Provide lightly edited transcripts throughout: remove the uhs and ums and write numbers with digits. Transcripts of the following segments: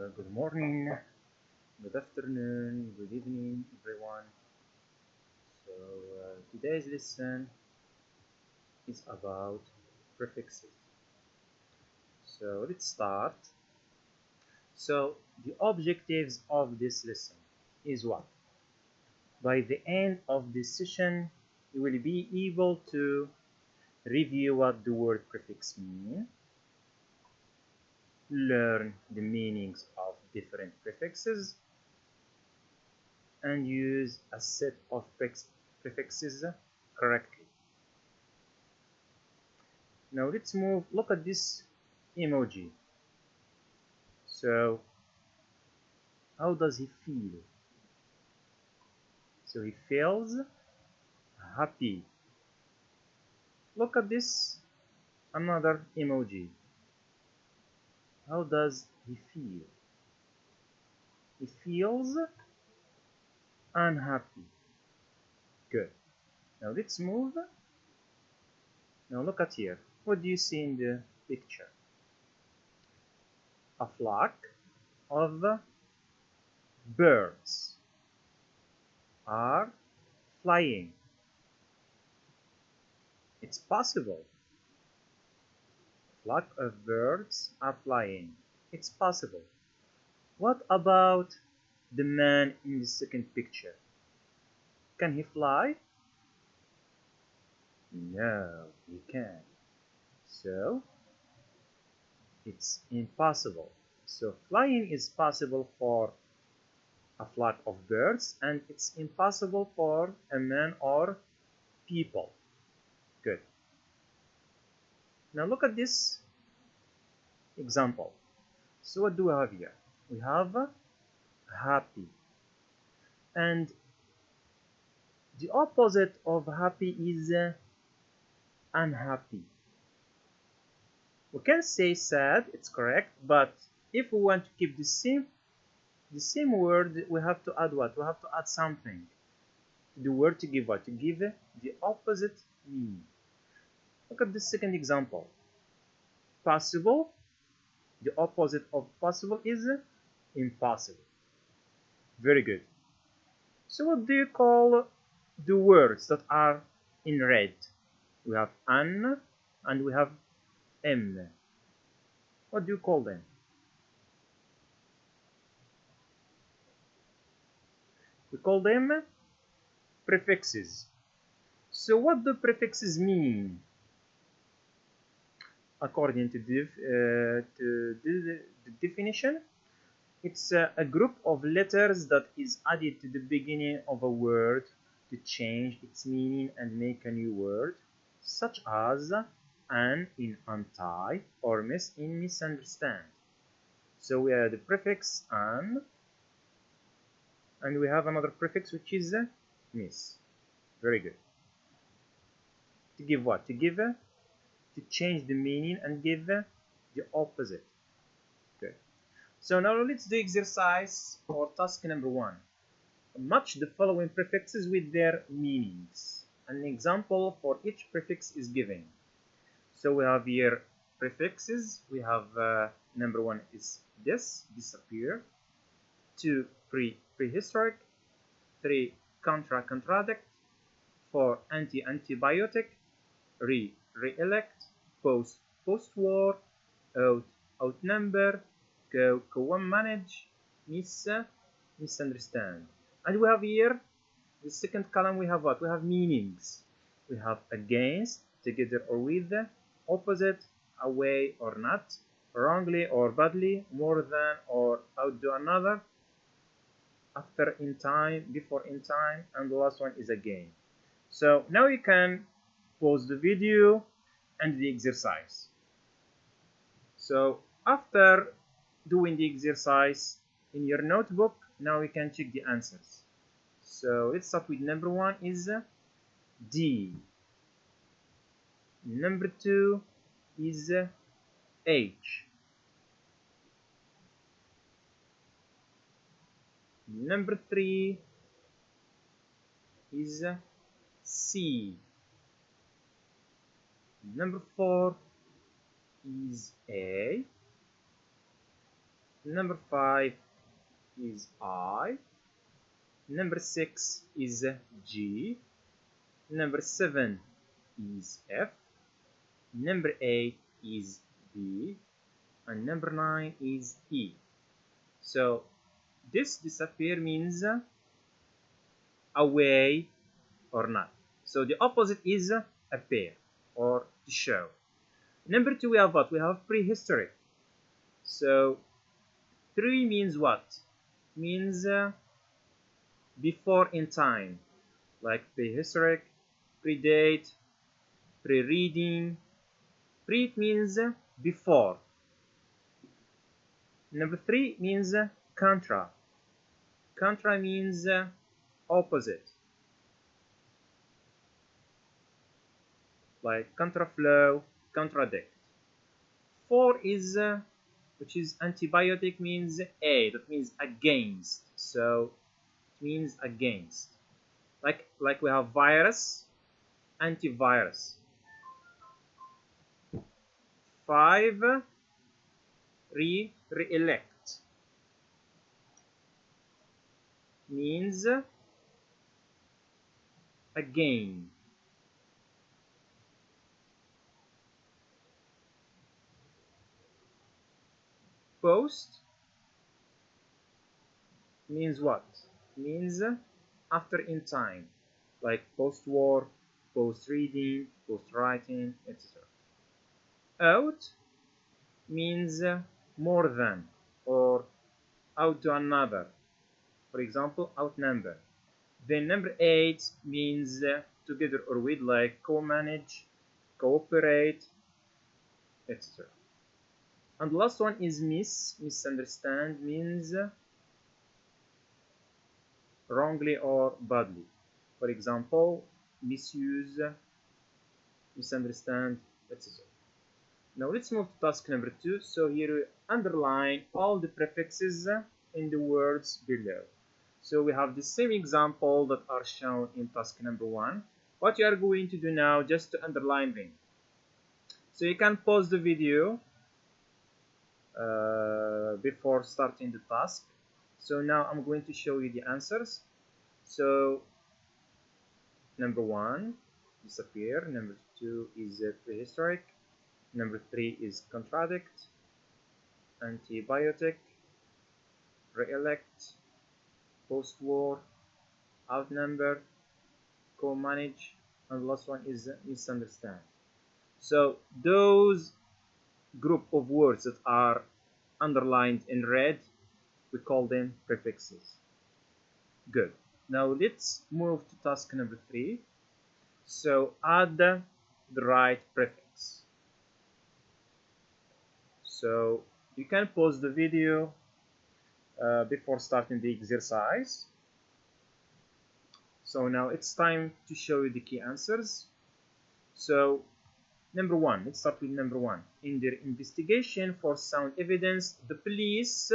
Good morning, good afternoon, good evening, everyone. So today's lesson is about prefixes. So let's start. So the objectives of this lesson is what? By the end of this session, you will be able to review what the word prefix means, learn the meanings of different prefixes, and use a set of prefixes correctly. Now let's move. Look at this emoji. So how does he feel? So he feels happy. Look at this another emoji. How does he feel? He feels unhappy. Good. Now let's move. Now look at here. What do you see in the picture? A flock of birds are flying. It's possible. A flock of birds are flying. It's possible. What about the man in the second picture? Can he fly? No, he can't. So it's impossible. So flying is possible for a flock of birds, and it's impossible for a man or people. Good. Now look at this example. So what do we have here? We have happy, and the opposite of happy is unhappy. We can say sad, it's correct, but if we want to keep the same word, we have to add what? We have to add something to the word to give what? To give the opposite meaning. Look at the second example. Possible. The opposite of possible is impossible. Very good. So what do you call the words that are in red? We have an and we have m. What do you call them? We call them prefixes. So what do prefixes mean? According to the definition, it's a group of letters that is added to the beginning of a word to change its meaning and make a new word, such as an in untie or miss in misunderstand. So we have the prefix an, and we have another prefix which is miss. Very good. To give what? To give to change the meaning and give the opposite. Good. So now let's do exercise for task number 1. Match the following prefixes with their meanings. An example for each prefix is given. So we have here prefixes. We have number 1 is disappear. 2, prehistoric. 3, contradict. 4, antibiotic. Re-elect. Post-war. Outnumber. Co-manage. Misunderstand. And we have here the second column. We have what? We have meanings. We have against, together or with, opposite, away or not, wrongly or badly, more than or outdo another, after in time, before in time, and the last one is again. So now you can pause the video and the exercise. So after doing the exercise in your notebook, now we can check the answers. So let's start with number 1 is D. Number 2 is H. Number 3 is C. Number 4 is A. Number 5 is I. Number 6 is G. Number 7 is F. Number 8 is B. And number 9 is E. So this disappear means away or not. So the opposite is appear or to show. Number 2, we have what? We have prehistoric. So 3 means what? Means before in time, like prehistoric, predate, pre-reading. Pre means before. Number 3 means contra. Contra means opposite, like contraflow, contradict. 4 is which is antibiotic, means a, that means against. So it means against, like we have virus, antivirus. 5 re-elect means again. Post means what? Means after in time, like post-war, post-reading, post-writing, etc. Out means more than or out to another. For example, outnumber. Then number 8 means together or with, like co-manage, cooperate, etc. And the last one is misunderstand, means wrongly or badly. For example, misuse, misunderstand, etc. Now let's move to task number 2. So here we underline all the prefixes in the words below. So we have the same example that are shown in task number 1. What you are going to do now, just to underline them. So you can pause the video before starting the task. So now I'm going to show you the answers. So number 1 disappear, number 2 is prehistoric, number 3 is contradict, antibiotic, re-elect, post-war, outnumber, co-manage, and the last one is misunderstand. So those group of words that are underlined in red, we call them prefixes. Good. Now let's move to task number 3. So add the right prefix. So you can pause the video before starting the exercise. So now it's time to show you the key answers. So number 1, let's start with number 1. In their investigation for sound evidence, the police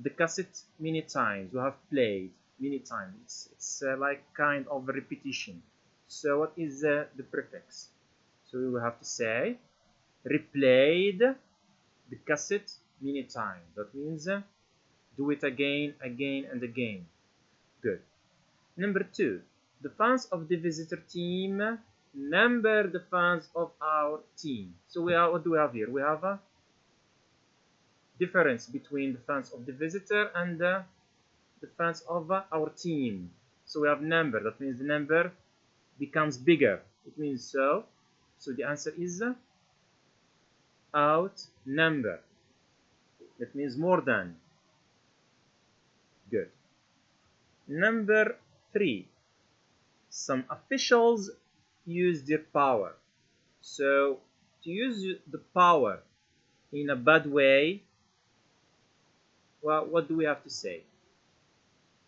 the cassette many times. We have played many times. It's like kind of a repetition. So what is the prefix? So we will have to say replayed the cassette many times. That means do it again, again, and again. Good. Number 2, the fans of the visitor team number the fans of our team. So we have, what do we have here? We have a difference between the fans of the visitor and the fans of our team. So we have number. That means the number becomes bigger. It means so. So the answer is outnumber. That means more than. Good. Number 3. Some officials use their power. So to use the power in a bad way, well, what do we have to say?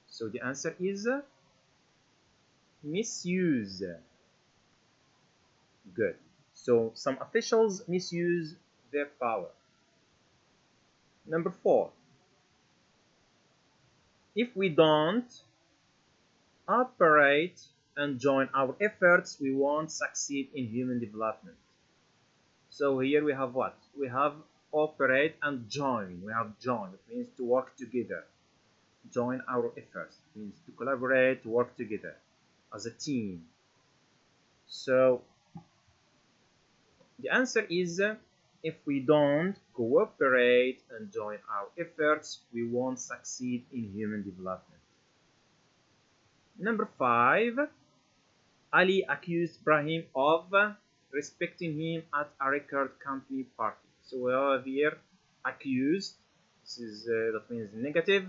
So the answer is misuse. Good. So some officials misuse their power. Number 4. If we don't operate and join our efforts, we won't succeed in human development. So here we have what? We have cooperate, and join. We have join. It means to work together. Join our efforts. It means to collaborate, to work together as a team. So the answer is if we don't cooperate and join our efforts, we won't succeed in human development. Number 5, Ali accused Ibrahim of respecting him at a record company party. So we have here accused. This is that means negative,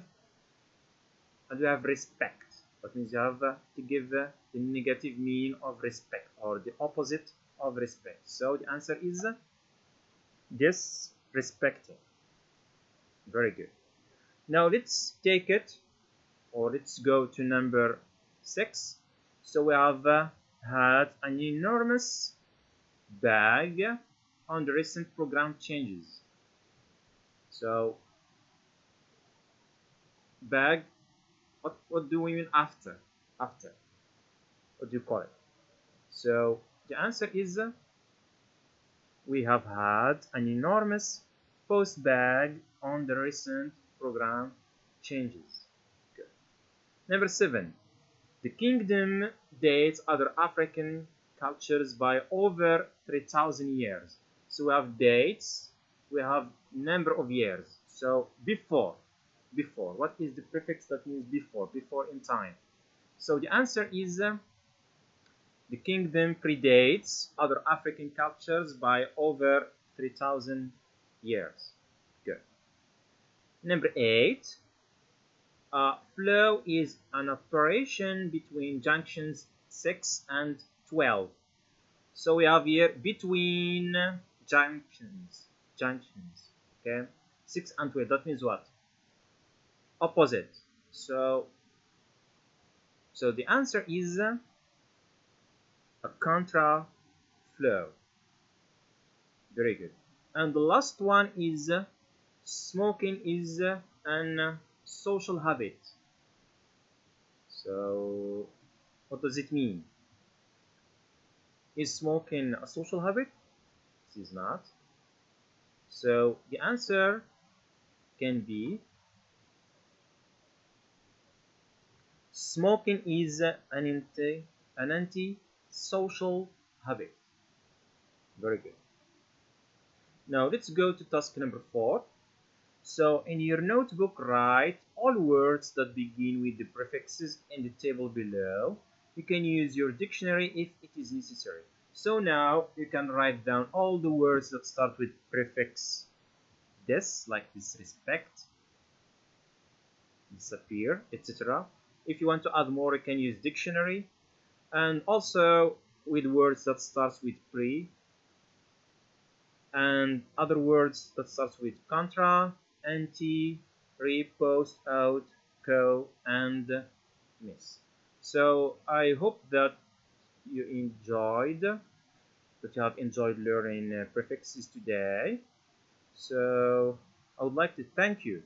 and we have respect. That means you have to give the negative meaning of respect, or the opposite of respect. So the answer is disrespecting. Very good. Now let's take it, or let's go to number 6. So we have had an enormous bag on the recent program changes. So bag, what do we mean after? What do you call it? So the answer is we have had an enormous post bag on the recent program changes. Good. Number 7. The kingdom dates other African cultures by over 3,000 years. So we have dates, we have number of years. So before, what is the prefix that means before in time? So the answer is the kingdom predates other African cultures by over 3,000 years. Good. Number 8. Flow is an operation between junctions 6 and 12. So we have here between junctions. Okay, 6 and 12. That means what? Opposite. So the answer is a contra flow. Very good. And the last one is smoking is an social habit. So what does it mean? Is smoking a social habit? This is not. So the answer can be smoking is an anti-social habit. Very good. Now let's go to task number 4. So in your notebook, write all words that begin with the prefixes in the table below. You can use your dictionary if it is necessary. So now you can write down all the words that start with prefix this, like disrespect, disappear, etc. If you want to add more, you can use dictionary, and also with words that starts with pre, and other words that starts with contra, anti, re, post, out, co, and miss. So I hope that you have enjoyed learning prefixes today. So I would like to thank you